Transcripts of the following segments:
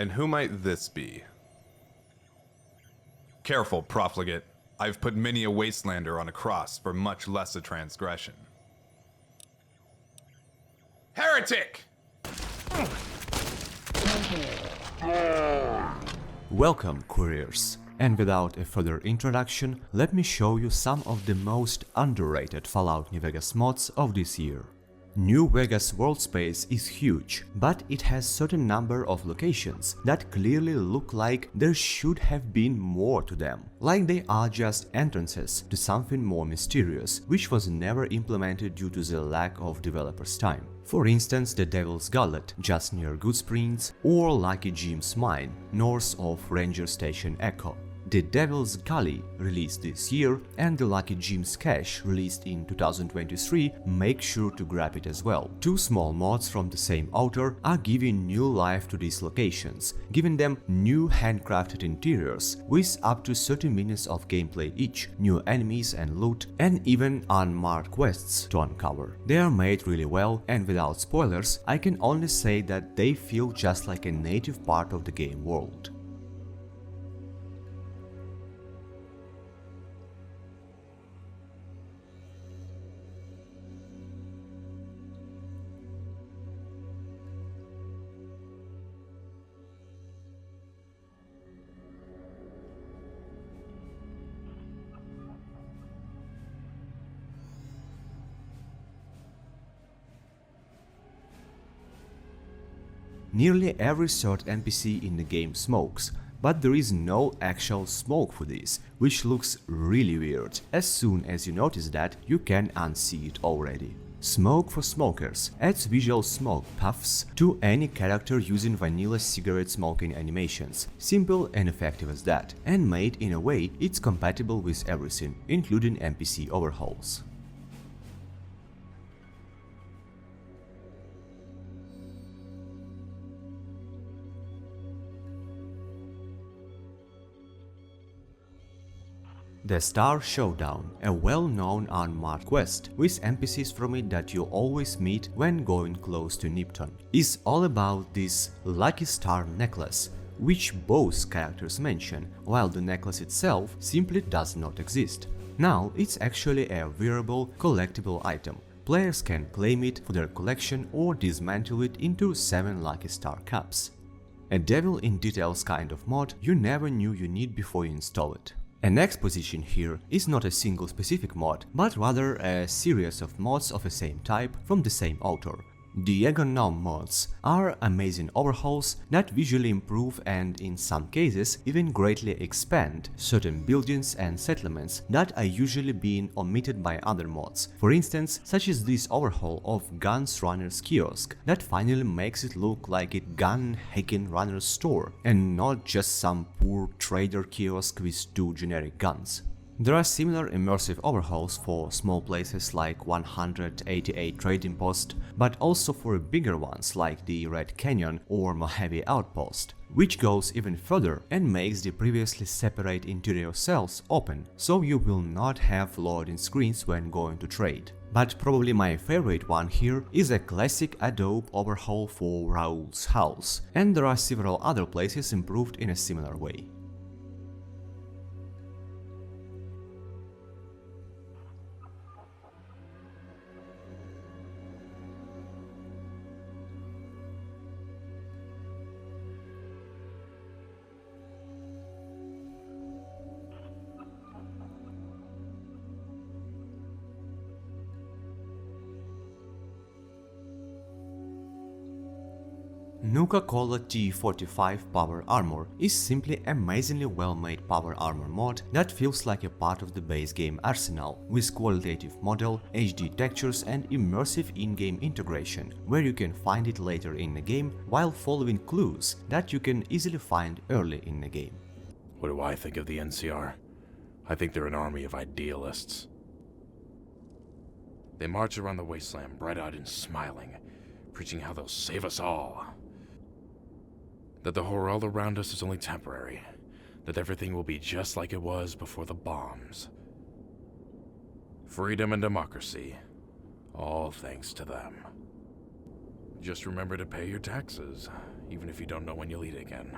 And who might this be? Careful, profligate. I've put many a wastelander on a cross for much less a transgression. Heretic! Welcome, couriers. And without a further introduction, let me show you some of the most underrated Fallout New Vegas mods of this year. New Vegas world space is huge, but it has certain number of locations that clearly look like there should have been more to them, like they are just entrances to something more mysterious, which was never implemented due to the lack of developers' time. For instance, the Devil's Gullet just near Goodsprings, or Lucky Jim's Mine north of Ranger Station Echo. The Devil's Gulley, released this year, and the Lucky Jim's Cache, released in 2023, make sure to grab it as well. Two small mods from the same author are giving new life to these locations, giving them new handcrafted interiors with up to 30 minutes of gameplay each, new enemies and loot, and even unmarked quests to uncover. They are made really well, and without spoilers, I can only say that they feel just like a native part of the game world. Nearly every third NPC in the game smokes, but there is no actual smoke for this, which looks really weird. As soon as you notice that, you can unsee it already. Smoke for Smokers adds visual smoke puffs to any character using vanilla cigarette smoking animations, simple and effective as that, and made in a way it's compatible with everything, including NPC overhauls. The Star Showdown, a well-known unmarked quest with NPCs from it that you always meet when going close to Nipton, is all about this Lucky Star necklace, which both characters mention, while the necklace itself simply does not exist. Now it's actually a wearable, collectible item. Players can claim it for their collection or dismantle it into 7 Lucky Star cups. A devil in details kind of mod you never knew you need before you install it. An exposition here is not a single specific mod, but rather a series of mods of the same type from the same author. Diegonom mods are amazing overhauls that visually improve and, in some cases, even greatly expand certain buildings and settlements that are usually being omitted by other mods. For instance, such as this overhaul of Guns Runner's kiosk that finally makes it look like a gun hacking runner's store and not just some poor trader kiosk with 2 generic guns. There are similar immersive overhauls for small places like 188 Trading Post, but also for bigger ones like the Red Canyon or Mojave Outpost, which goes even further and makes the previously separate interior cells open, so you will not have loading screens when going to trade. But probably my favorite one here is a classic Adobe overhaul for Raoul's house, and there are several other places improved in a similar way. Nuka-Cola T45 Power Armor is simply amazingly well-made power armor mod that feels like a part of the base game arsenal, with qualitative model, HD textures and immersive in-game integration, where you can find it later in the game while following clues that you can easily find early in the game. What do I think of the NCR? I think they're an army of idealists. They march around the wasteland bright-eyed and smiling, preaching how they'll save us all. That the horror all around us is only temporary, that everything will be just like it was before the bombs. Freedom and democracy, all thanks to them. Just remember to pay your taxes, even if you don't know when you'll eat again.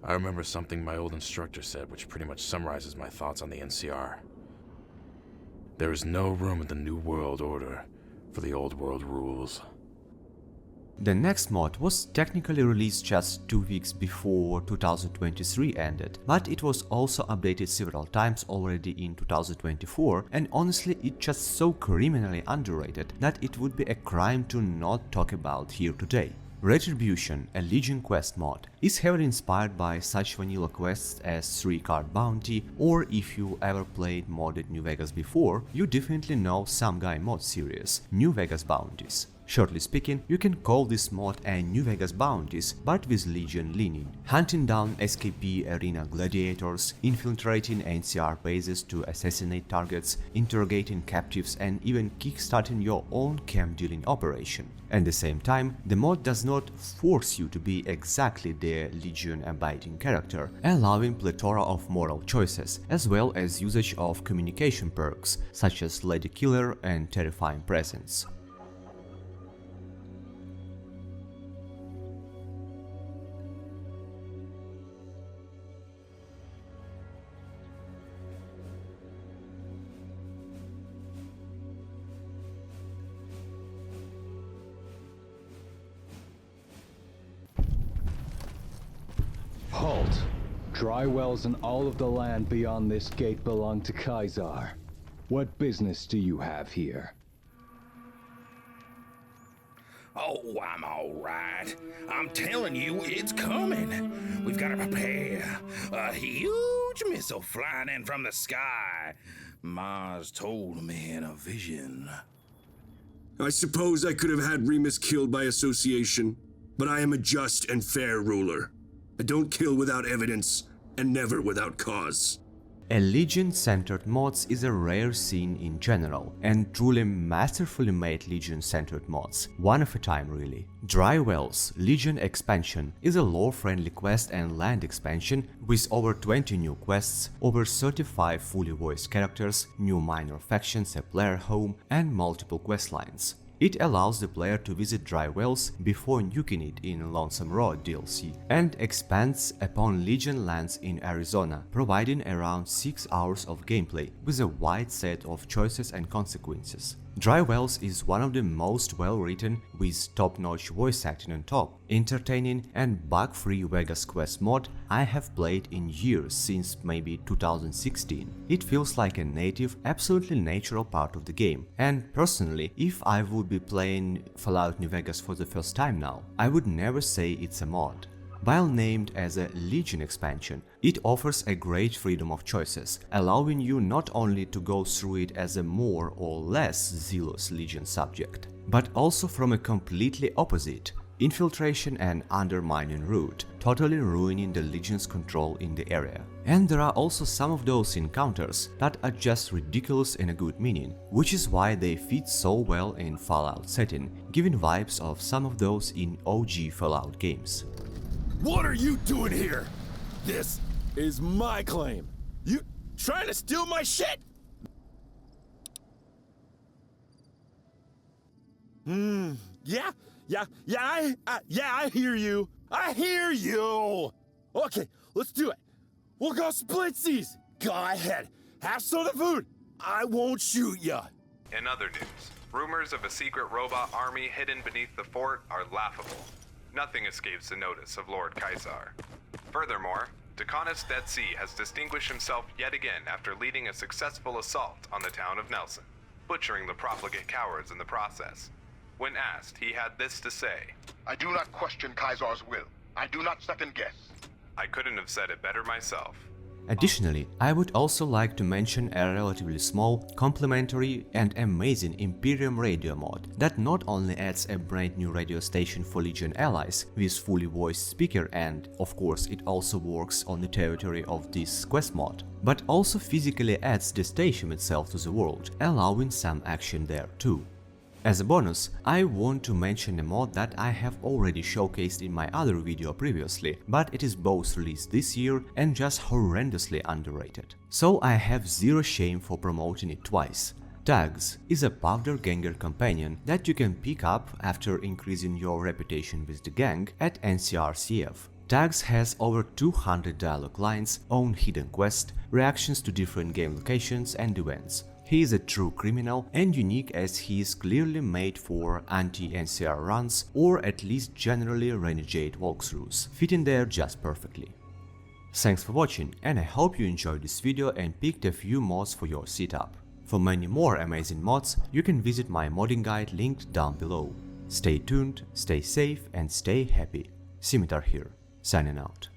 I remember something my old instructor said, which pretty much summarizes my thoughts on the NCR. There is no room in the New World Order for the Old World rules. The next mod was technically released just 2 weeks before 2023 ended, but it was also updated several times already in 2024, and honestly it's just so criminally underrated that it would be a crime to not talk about here today. Retribution, a Legion quest mod, is heavily inspired by such vanilla quests as 3-card bounty, or if you ever played modded New Vegas before, you definitely know some guy mod series, New Vegas bounties. Shortly speaking, you can call this mod a New Vegas bounties, but with Legion leaning. Hunting down SKP arena gladiators, infiltrating NCR bases to assassinate targets, interrogating captives, and even kickstarting your own camp dealing operation. At the same time, the mod does not force you to be exactly the Legion abiding character, allowing plethora of moral choices, as well as usage of communication perks, such as Lady Killer and Terrifying Presence. Halt! Dry wells and all of the land beyond this gate belong to Kaisar. What business do you have here? Oh, I'm all right. I'm telling you, it's coming. We've got to prepare. A huge missile flying in from the sky. Mars told me in a vision. I suppose I could have had Remus killed by association, but I am a just and fair ruler. I don't kill without evidence, and never without cause. A Legion-centered mods is a rare scene in general, and truly masterfully made Legion-centered mods, one of a time really. Dry Wells Legion Expansion is a lore-friendly quest and land expansion with over 20 new quests, over 35 fully voiced characters, new minor factions, a player home, and multiple questlines. It allows the player to visit dry wells before nuking it in Lonesome Road DLC, and expands upon Legion lands in Arizona, providing around 6 hours of gameplay with a wide set of choices and consequences. Dry Wells is one of the most well-written, with top-notch voice acting on top, entertaining and bug-free Vegas quest mod I have played in years, since maybe 2016. It feels like a native, absolutely natural part of the game, and personally, if I would be playing Fallout New Vegas for the first time now, I would never say it's a mod. While named as a Legion expansion, it offers a great freedom of choices, allowing you not only to go through it as a more or less zealous Legion subject, but also from a completely opposite, infiltration and undermining route, totally ruining the Legion's control in the area. And there are also some of those encounters that are just ridiculous in a good meaning, which is why they fit so well in Fallout setting, giving vibes of some of those in OG Fallout games. What are you doing here? This is my claim. You trying to steal my shit? Yeah, I hear you. I hear you. Okay, let's do it. We'll go splitsies. Go ahead. Have some of the food. I won't shoot ya. In other news, rumors of a secret robot army hidden beneath the fort are laughable. Nothing escapes the notice of Lord Kaisar. Furthermore, Deconis Dead Sea has distinguished himself yet again after leading a successful assault on the town of Nelson, butchering the profligate cowards in the process. When asked, he had this to say: I do not question Kaisar's will. I do not second guess. I couldn't have said it better myself. Additionally, I would also like to mention a relatively small, complementary and amazing Imperium Radio mod that not only adds a brand new radio station for Legion allies with fully voiced speaker, and of course it also works on the territory of this quest mod, but also physically adds the station itself to the world, allowing some action there too. As a bonus, I want to mention a mod that I have already showcased in my other video previously, but it is both released this year and just horrendously underrated. So I have zero shame for promoting it twice. Tags is a powder ganger companion that you can pick up after increasing your reputation with the gang at NCRCF. Tags has over 200 dialogue lines, own hidden quests, reactions to different game locations and events. He is a true criminal and unique as he is clearly made for anti-NCR runs or at least generally renegade walkthroughs, fitting there just perfectly. Thanks for watching, and I hope you enjoyed this video and picked a few mods for your setup. For many more amazing mods, you can visit my modding guide linked down below. Stay tuned, stay safe and stay happy. Scimitar here, signing out.